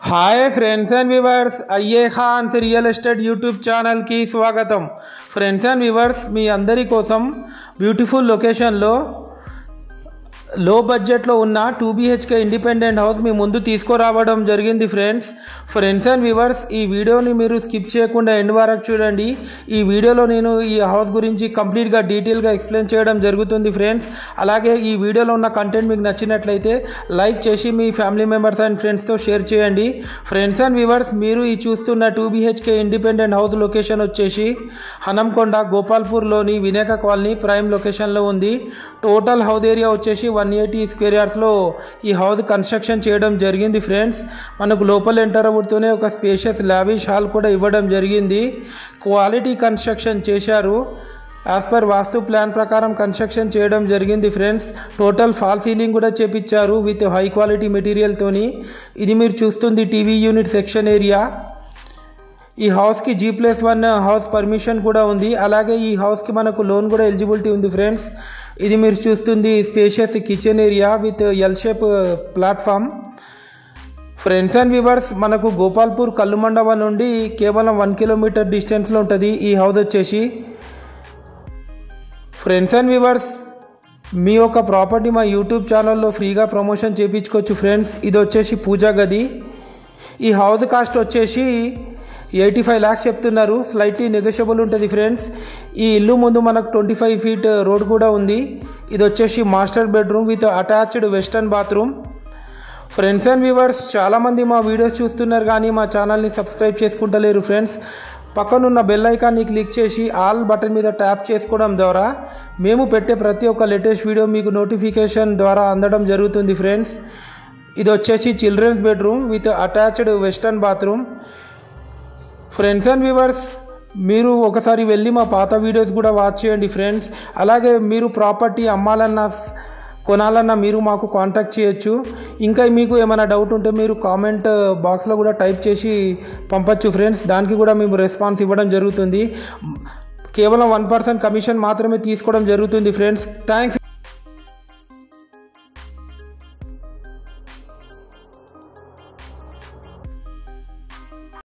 Hi friends and viewers अय्ये Khan real estate YouTube channel की स्वागतम। फ्रेंड्स एंड व्यूवर्स मी अंदरी कोसम ब्यूटीफुल लोकेशन लो लो बड्जेट लो उन्न 2 BHK इंडिपेंडेंट हाउस मी मुंदु तीसुकुरावडम जरिगिंदी फ्रेंड्स एंड व्यूवर्स ई वीडियोनी मीरु स्किप चेयकुंडा एंड वరకు చూడండి। ఈ వీడియోలో నేను ఈ హౌస్ గురించి కంప్లీట్ గా డీటెయిల్ గా ఎక్స్‌ప్లెయిన్ చేయడం జరుగుతుంది ఫ్రెండ్స్। అలాగే ఈ వీడియోలో ఉన్న కంటెంట్ మీకు నచ్చినట్లయితే లైక్ చేసి మీ ఫ్యామిలీ మెంబర్స్ అండ్ ఫ్రెండ్స్ తో షేర్ చేయండి। ఫ్రెండ్స్ అండ్ వ్యూవర్స్ మీరు ఈ చూస్తున్న 2 BHK ఇండిపెండెంట్ హౌస్ లొకేషన్ వచ్చేసి హనంకొండ గోపాల్పూర్ లోని వినాయక కాలనీ ప్రైమ్ లొకేషన్ లో ఉంది। టోటల్ హౌస్ ఏరియా వచ్చేసి 180 స్క్వేర్ యార్డ్స్ లో ఈ హౌస్ కన్స్ట్రక్షన్ చేయడం జరిగింది ఫ్రెండ్స్। మనకు లోపల ఎంటర్ అవుతూనే ఒక స్పేషియస్ లావిష్ హాల్ కూడా ఇవ్వడం జరిగింది। క్వాలిటీ కన్స్ట్రక్షన్ చేశారు। యాజ్ పర్ వాస్తు ప్లాన్ ప్రకారం కన్స్ట్రక్షన్ చేయడం జరిగింది ఫ్రెండ్స్। టోటల్ ఫాల్ సీలింగ్ కూడా చేపించారు విత్ హై క్వాలిటీ మెటీరియల్ తోని। ఇది మీరు చూస్తుంది టీవీ యూనిట్ సెక్షన్ ఏరియా। ఈ హౌస్ కి G+1 హౌస్ పర్మిషన్ కూడా ఉంది। అలాగే ఈ హౌస్ కి మనకు లోన్ కూడా ఎలిజిబిలిటీ ఉంది ఫ్రెండ్స్। ఇది మీరు చూస్తుంది spacious kitchen area with L shape platform. Friends and viewers మనకు గోపాల్పూర్ కల్లుమండవ నుండి కేవలం 1 కిలోమీటర్ డిస్టెన్స్ లో ఉంటుంది ఈ హౌస్ వచ్చేసి। ఫ్రెండ్స్ అండ్ వ్యూవర్స్ మీ యొక్క ప్రాపర్టీ మా యూట్యూబ్ ఛానల్లో ఫ్రీగా ప్రమోషన్ చేయించుకోవచ్చు ఫ్రెండ్స్। ఇది వచ్చేసి పూజా గది। ఈ హౌస్ కాస్ట్ వచ్చేసి 85 lakhs చెప్తున్నారు। స్లైట్లీ నెగోషియబుల్ ఉంటుంది ఫ్రెండ్స్। ఈ ఇల్లు ముందు మనకు 25 feet రోడ్ కూడా ఉంది। ఇది వచ్చేసి master bedroom with attached western bathroom. Friends and viewers చాలామంది మా వీడియోస్ చూస్తున్నారు కానీ మా ఛానల్ని సబ్స్క్రైబ్ చేసుకుంటలేరు ఫ్రెండ్స్। పక్కనున్న బెల్ ఐకాన్ని క్లిక్ చేసి ఆల్ బటన్ మీద ట్యాప్ చేసుకోవడం ద్వారా మేము పెట్టే ప్రతి ఒక్క లేటెస్ట్ వీడియో మీకు నోటిఫికేషన్ ద్వారా అందడం జరుగుతుంది ఫ్రెండ్స్। ఇది వచ్చేసి children's bedroom with attached western bathroom. Friends and viewers మీరు ఒకసారి వెళ్ళి మా పాత వీడియోస్ కూడా వాచ్ చేయండి ఫ్రెండ్స్। అలాగే మీరు ప్రాపర్టీ అమ్మాలన్నా కొనాలన్నా మీరు మాకు కాంటాక్ట్ చేయొచ్చు। ఇంకా మీకు ఏమైనా డౌట్ ఉంటే మీరు కామెంట్ బాక్స్లో కూడా టైప్ చేసి పంపచ్చు ఫ్రెండ్స్। దానికి కూడా మేము రెస్పాన్స్ ఇవ్వడం జరుగుతుంది। కేవలం 1% కమిషన్ మాత్రమే తీసుకోవడం జరుగుతుంది ఫ్రెండ్స్। థ్యాంక్స్।